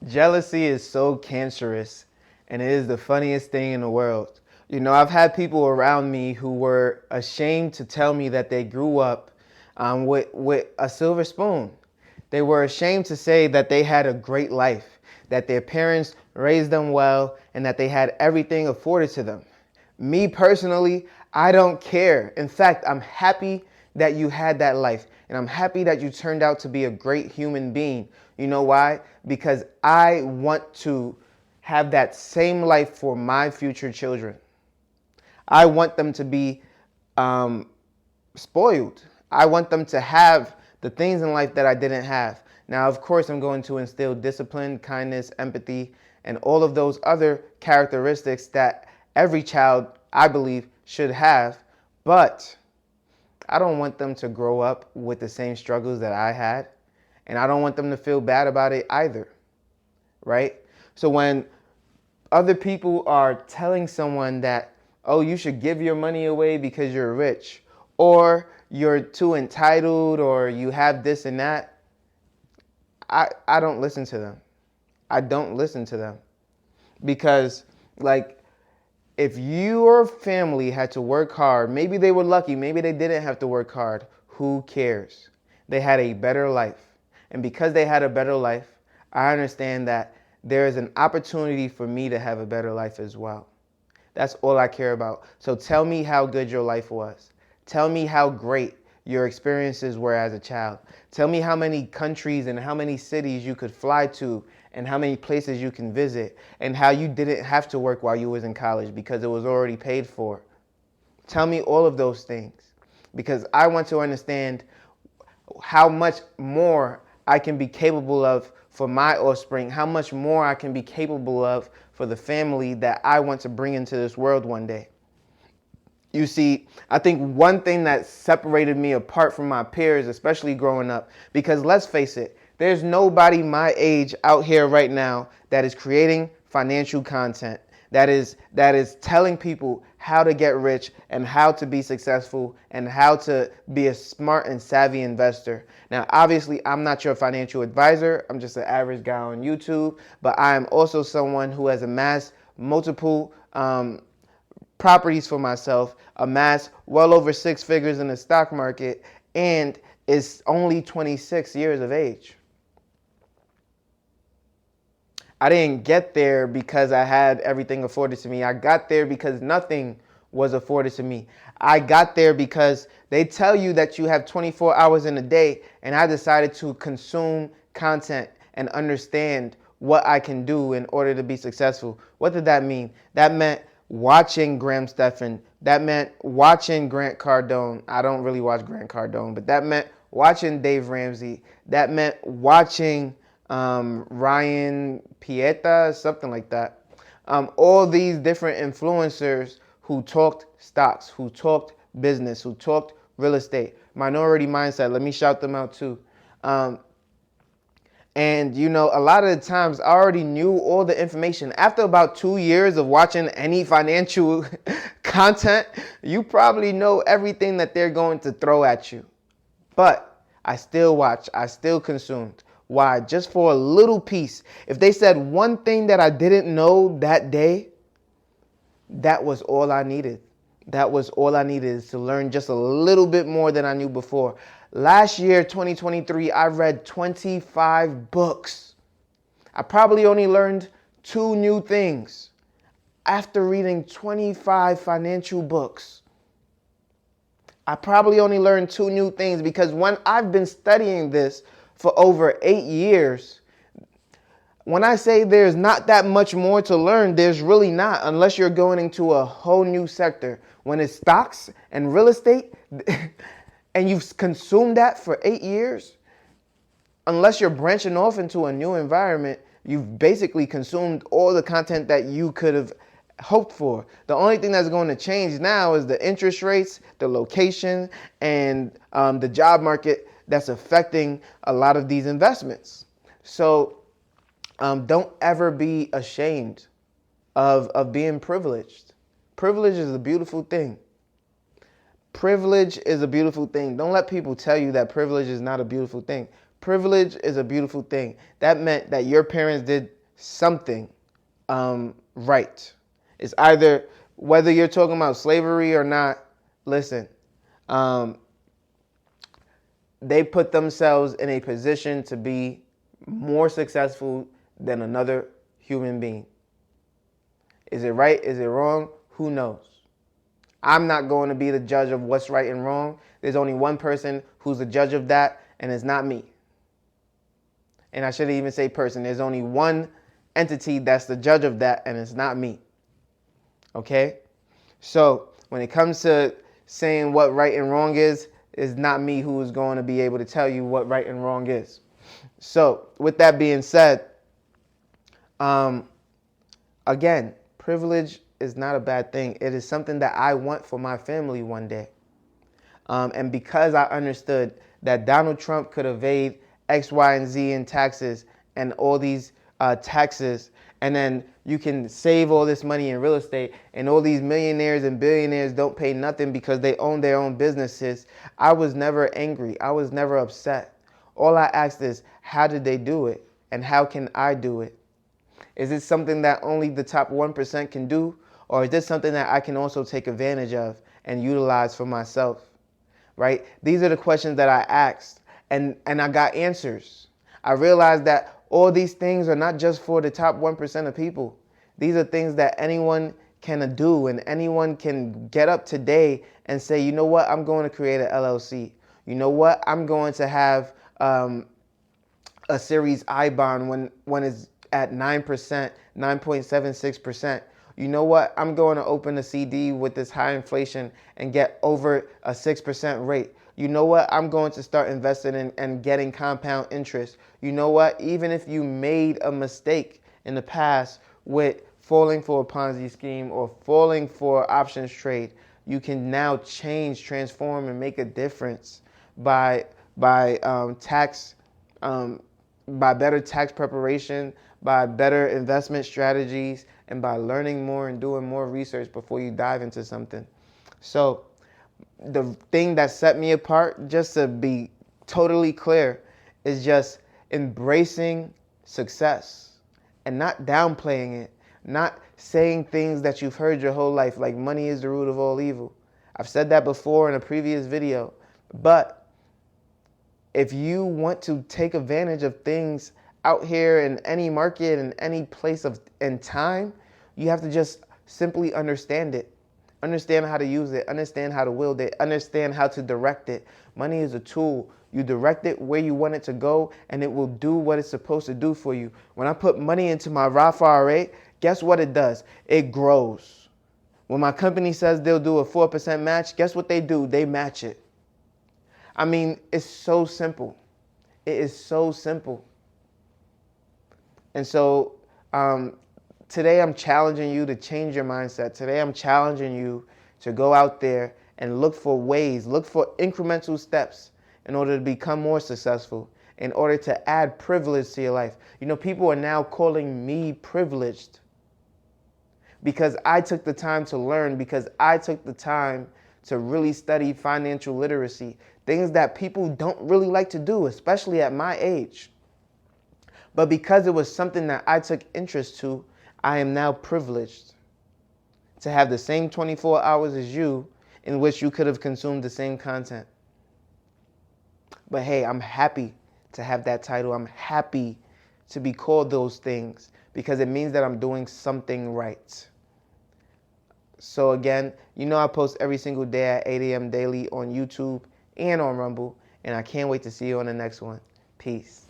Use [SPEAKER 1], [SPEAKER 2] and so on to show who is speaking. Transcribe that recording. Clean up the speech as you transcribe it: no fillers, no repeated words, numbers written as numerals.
[SPEAKER 1] Jealousy is so cancerous, and it is the funniest thing in the world. You know, I've had people around me who were ashamed to tell me that they grew up with a silver spoon. They were ashamed to say that they had a great life, that their parents raised them well, and that they had everything afforded to them. Me personally, I don't care. In fact, I'm happy that you had that life. And I'm happy that you turned out to be a great human being. You know why? Because I want to have that same life for my future children. I want them to be spoiled. I want them to have the things in life that I didn't have. Now, of course, I'm going to instill discipline, kindness, empathy, and all of those other characteristics that every child, I believe, should have. But I don't want them to grow up with the same struggles that I had. And I don't want them to feel bad about it either. Right? So when other people are telling someone that, oh, you should give your money away because you're rich, or you're too entitled, or you have this and that, I don't listen to them. I don't listen to them. Because, like, if your family had to work hard, maybe they were lucky, maybe they didn't have to work hard, who cares? They had a better life. And because they had a better life, I understand that there is an opportunity for me to have a better life as well. That's all I care about. So tell me how good your life was. Tell me how great your experiences were as a child. Tell me how many countries and how many cities you could fly to and how many places you can visit and how you didn't have to work while you was in college because it was already paid for. Tell me all of those things because I want to understand how much more I can be capable of for my offspring, how much more I can be capable of for the family that I want to bring into this world one day. You see, I think one thing that separated me apart from my peers, especially growing up, because let's face it, there's nobody my age out here right now that is creating financial content, that is telling people how to get rich and how to be successful and how to be a smart and savvy investor. Now, obviously, I'm not your financial advisor. I'm just an average guy on YouTube, but I am also someone who has amassed multiple properties for myself, amassed well over 6 figures in the stock market, and is only 26 years of age. I didn't get there because I had everything afforded to me. I got there because nothing was afforded to me. I got there because they tell you that you have 24 hours in a day, and I decided to consume content and understand what I can do in order to be successful. What did that mean? That meant watching Graham Stephan. That meant watching Grant Cardone. I don't really watch Grant Cardone, but that meant watching Dave Ramsey. That meant watching Ryan Pieta, something like that. All these different influencers who talked stocks, who talked business, who talked real estate. Minority Mindset, let me shout them out too. And, you know, a lot of the times I already knew all the information. After about 2 years of watching any financial content, you probably know everything that they're going to throw at you. But I still watch. I still consumed. Why? Just for a little piece. If they said one thing that I didn't know that day, that was all I needed. That was all I needed is to learn just a little bit more than I knew before. Last year, 2023, I read 25 books. I probably only learned 2 new things after reading 25 financial books. I probably only learned 2 new things because when I've been studying this for over 8 years, when I say there's not that much more to learn, there's really not, unless you're going into a whole new sector. When it's stocks and real estate, and you've consumed that for 8 years, unless you're branching off into a new environment, you've basically consumed all the content that you could have hoped for. The only thing that's going to change now is the interest rates, the location, and the job market that's affecting a lot of these investments. So don't ever be ashamed of being privileged. Privilege is a beautiful thing. Privilege is a beautiful thing. Don't let people tell you that privilege is not a beautiful thing. Privilege is a beautiful thing. That meant that your parents did something right. It's either, whether you're talking about slavery or not, listen, they put themselves in a position to be more successful than another human being. Is it right? Is it wrong? Who knows? I'm not going to be the judge of what's right and wrong. There's only one person who's the judge of that, and it's not me. And I shouldn't even say person. There's only one entity that's the judge of that, and it's not me. Okay? So when it comes to saying what right and wrong is, it's not me who is going to be able to tell you what right and wrong is. So with that being said, again, privilege is not a bad thing. It is something that I want for my family one day. And because I understood that Donald Trump could evade X, Y, and Z in taxes and all these taxes, and then you can save all this money in real estate, and all these millionaires and billionaires don't pay nothing because they own their own businesses, I was never angry. I was never upset. All I asked is, how did they do it? And how can I do it? Is it something that only the top 1% can do? Or is this something that I can also take advantage of and utilize for myself? Right? These are the questions that I asked, and I got answers. I realized that all these things are not just for the top 1% of people. These are things that anyone can do, and anyone can get up today and say, you know what, I'm going to create an LLC. You know what, I'm going to have a Series I bond when it's at 9%, 9.76%. You know what? I'm going to open a CD with this high inflation and get over a 6% rate. You know what? I'm going to start investing in and getting compound interest. You know what? Even if you made a mistake in the past with falling for a Ponzi scheme or falling for options trade, you can now change, transform, and make a difference by better tax preparation, by better investment strategies, and by learning more and doing more research before you dive into something. So the thing that set me apart, just to be totally clear, is just embracing success and not downplaying it, not saying things that you've heard your whole life, like money is the root of all evil. I've said that before in a previous video, but if you want to take advantage of things out here in any market, in any place in time, you have to just simply understand it. Understand how to use it. Understand how to wield it. Understand how to direct it. Money is a tool. You direct it where you want it to go, and it will do what it's supposed to do for you. When I put money into my Roth IRA, guess what it does? It grows. When my company says they'll do a 4% match, guess what they do? They match it. I mean, it's so simple. It is so simple. And so today I'm challenging you to change your mindset. Today I'm challenging you to go out there and look for ways, look for incremental steps in order to become more successful, in order to add privilege to your life. You know, people are now calling me privileged because I took the time to learn, because I took the time to really study financial literacy, things that people don't really like to do, especially at my age. But because it was something that I took interest to, I am now privileged to have the same 24 hours as you in which you could have consumed the same content. But hey, I'm happy to have that title. I'm happy to be called those things because it means that I'm doing something right. So again, you know I post every single day at 8 a.m. daily on YouTube and on Rumble, and I can't wait to see you on the next one. Peace.